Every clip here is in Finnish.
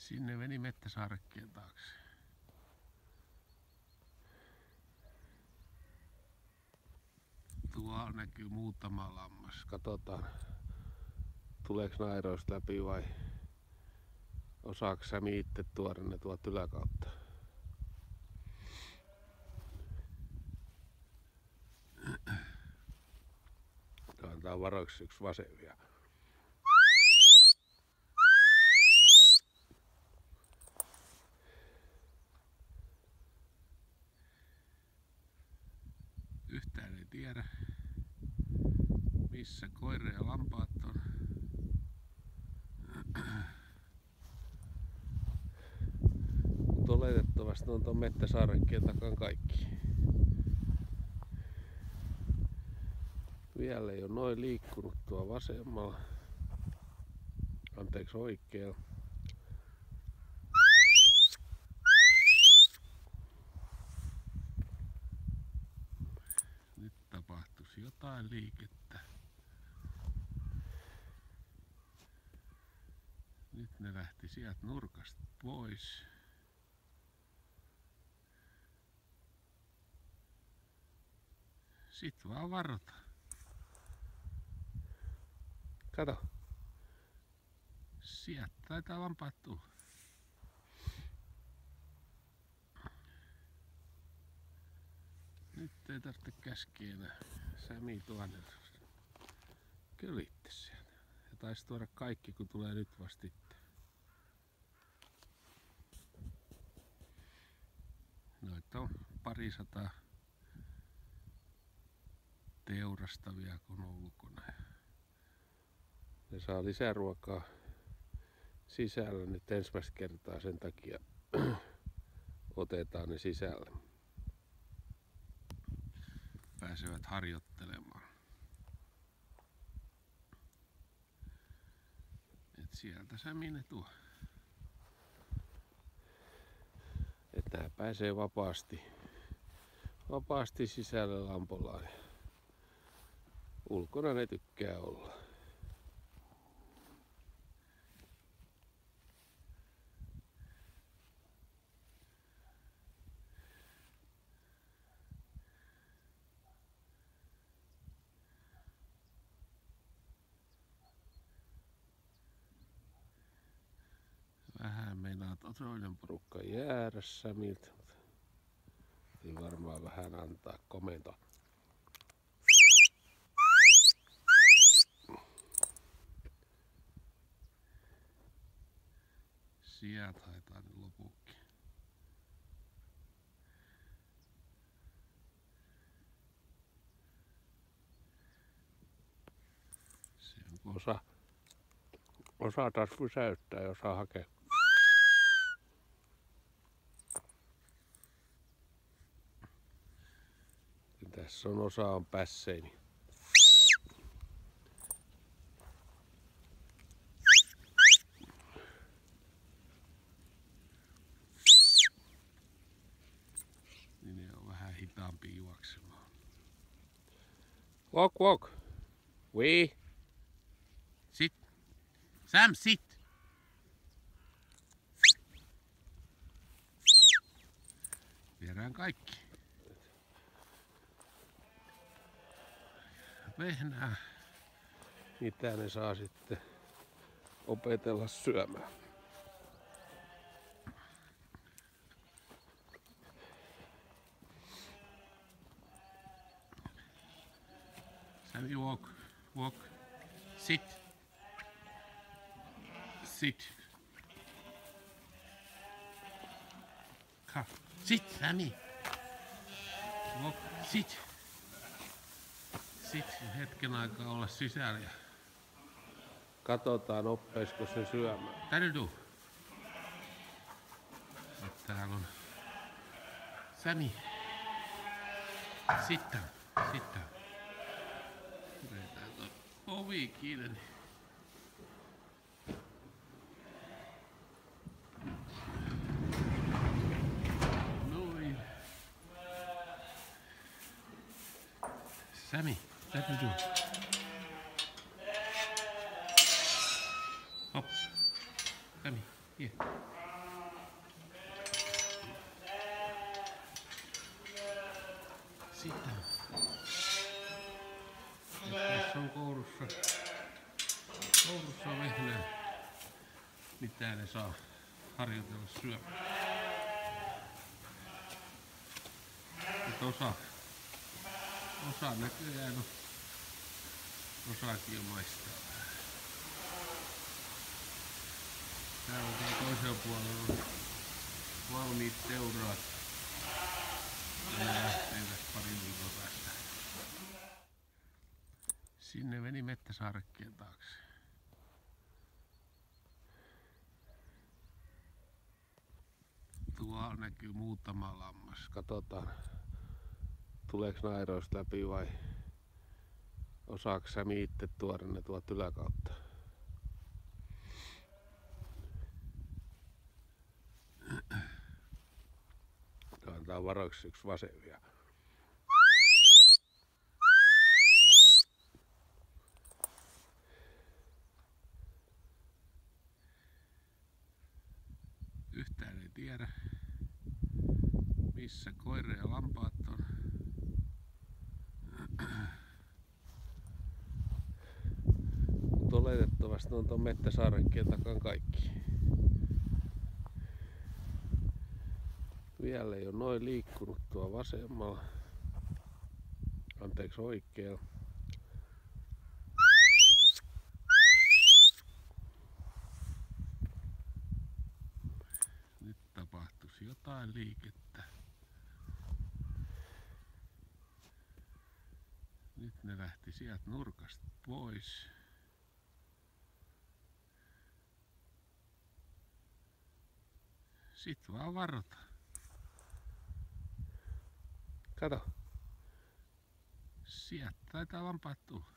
Sinne meni mettäsaarekkeen taakse. Tuolla näkyy muutama lammas. Katsotaan, tuleeko nairoista läpi vai osaako Sämi itse tuoda ne tuolta yläkautta. Antaa varoiksi yksi vasen vielä. Yhtään ei tiedä, missä koira ja lampaat on. Mutta oletettavasti on tuon mettäsaarekkeen takan kaikki. Vielä ei ole noin liikkunut tuo vasemmalla. Anteeksi, oikealla. Nyt tapahtuisi jotain liikettä. Nyt ne lähti sieltä nurkasta pois. Sitten vaan varotaan. Kato. Sieltä taitaa lampaat tulla. Nyt ei tarvitse käskeä enää. Sämi tuonne kölitte sieltä. Ja taisi tuoda kaikki, kun tulee nyt vasta sitten. Noita on parisataa teurastavia, kun on ulkona. Ne saa lisäruokaa sisällä nyt ensimmäistä kertaa, sen takia otetaan ne sisälle. Pääsevät harjoittelemaan. Et sieltä Sämi ne tuo. Et nää pääsee vapaasti sisälle lampollaan. Ulkona ne tykkää olla. Vähän meinaa toinen porukka jäädä Sämiltä. Ei varmaan vähän antaa komentoa. Sieltä haetaan nyt lopukki. Se on osa taas pysäyttää ja osaa hakea. Tässä on osa on pässeini. Niin ne on vähän hitaampi juoksemaan. Walk, walk. We. Sit. Sam, sit. Viedään kaikki. Vehnää. Mitä ne saa sitten opetella syömään. Sammy, walk, walk, sit, sit. Come, sit, Sammy. Walk, sit. Sitten hetken aikaa olla sisällä ja katsotaan oppeisiko se syömään. Tänne tuu. Täällä on Sämi. Sitten. Pidetään tuon ovi kiinni. Noin. Sämi. Täytyy tulla. Hop. Sämi, hier. sitä. Tässä on koulussa vehnää, mitä ne saa harjoitella syömään. Osa näköjään on, osaakin jo maistaa. Täällä on toisella puolella valmiit teuraat. Ja ne lähtee tässä parin viikon päästä. Sinne meni mettäsaarekkeen taakse. Tuolla näkyy muutama lammas. Katsotaan, tuleeko nairoista läpi vai osaako Sämi itse tuoda ne tuolta yläkautta. Antaa varoiksi yksi vasen vielä. Yhtään ei tiedä, missä koira ja lampaat on. Mutta oletettavasti on tuon mettäsaarekkeen takan kaikki. Vielä ei ole noin liikkunut tuo vasemmalla. Anteeksi, oikealla. Nyt tapahtuisi jotain liikettä. Nyt ne lähti sieltä nurkasta pois. Sitten vaan varotaan. Kato. Sieltä taitaa lampaat tulla.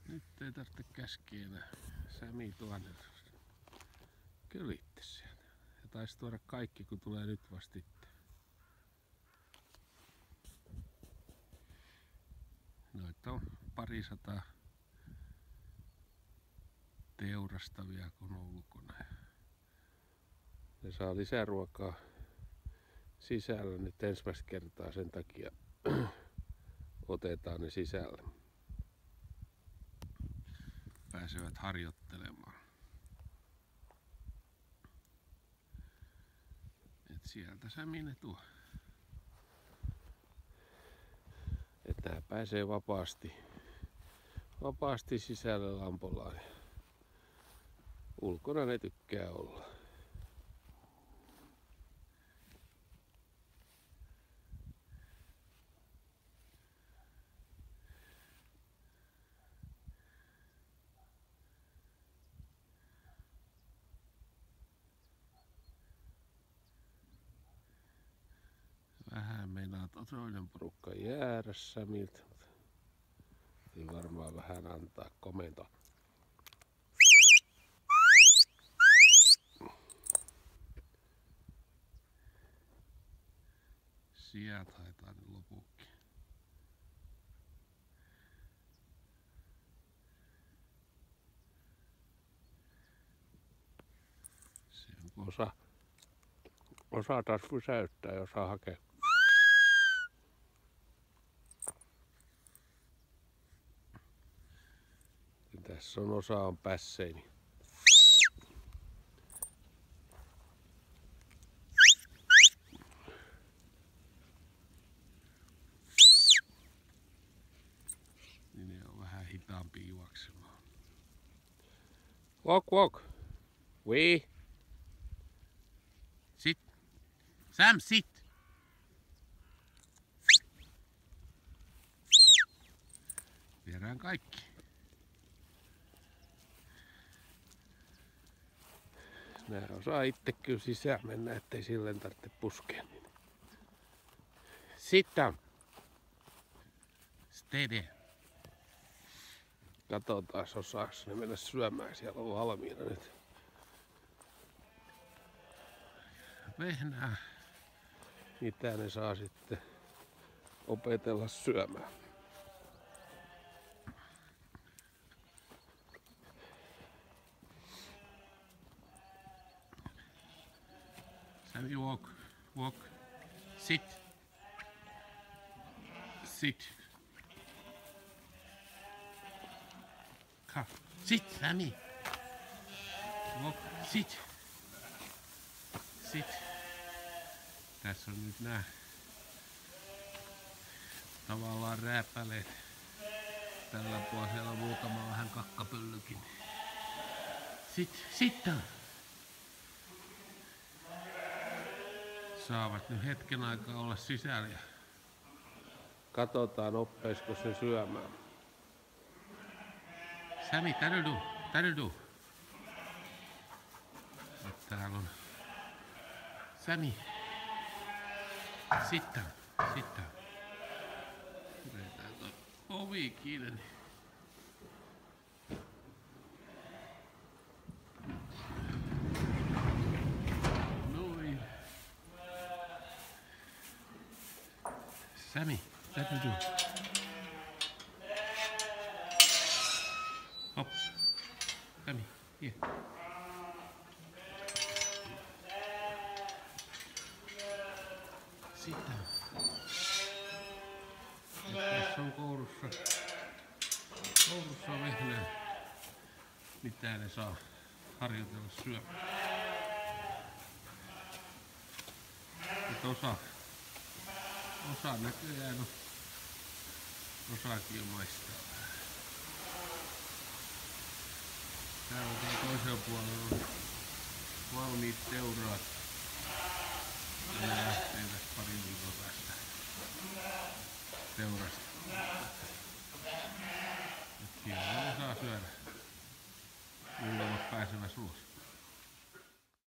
Nyt ei tarvitse käskeä enää. Sämi tuonne kölitte sieltä. Ja taisi tuoda kaikki, kun tulee nyt vasta itse. Noita on parisataa teurastavia, kun on ulkona. Ne saa lisäruokaa sisällä nyt ensimmäistä kertaa, sen takia otetaan ne sisälle. Pääsevät harjoittelemaan. Et sieltä Sämi ne tuo. Et nää pääsee vapaasti sisälle lampollaan. Ulkona ne tykkää olla. Vähän meinaa toinen porukka jäädä Sämiltä. Ei varmaan vähän antaa komentoa. Sieltä haetaan ne loputkin. Se on osa taas pysäyttää ja osaa hakea. Ja tässä on osa on pässeini. Niin ne on vähän hitaampi juoksemaan. Walk. We. Sit. Sam, sit. Viedään kaikki. Nää osaa itse kyllä sisään mennä, ettei silleen tarvitse puskea. Sit down. Stay there. Katsotaan, osaaks ne mennä syömään. Siellä on valmiina nyt vehnää. Mitä ne saa sitten opetella syömään. Sammy, walk. Walk. Sit. Sit. Come. Sit, Sammy. Walk. Sit. Sit. Tässä on nyt nää tavallaan rääpäleet. Tällä puolella siellä on muutama vähän kakkapyllykin. Sit down. Saavat nyt hetken aikaa olla sisällä ja katsotaan oppeisiko se syömään. Sammy, that'll do. Täällä on Sammy. Sit down. Pidetään toi ovi kiinni. Noin. Sammy, that'll do. Hop. Sammy, here. Sit down. Tässä on koulussa vehnää, mitä ne saa harjoitella syömään. Osa näköjään on, osaakin maistaa. Täällä toisella puolella on valmiit teuraat. Ja ne lähtevät parin viikon päästä teurasta. Nyt siellä ne saa syödä. Muutamat pääseväs ulos.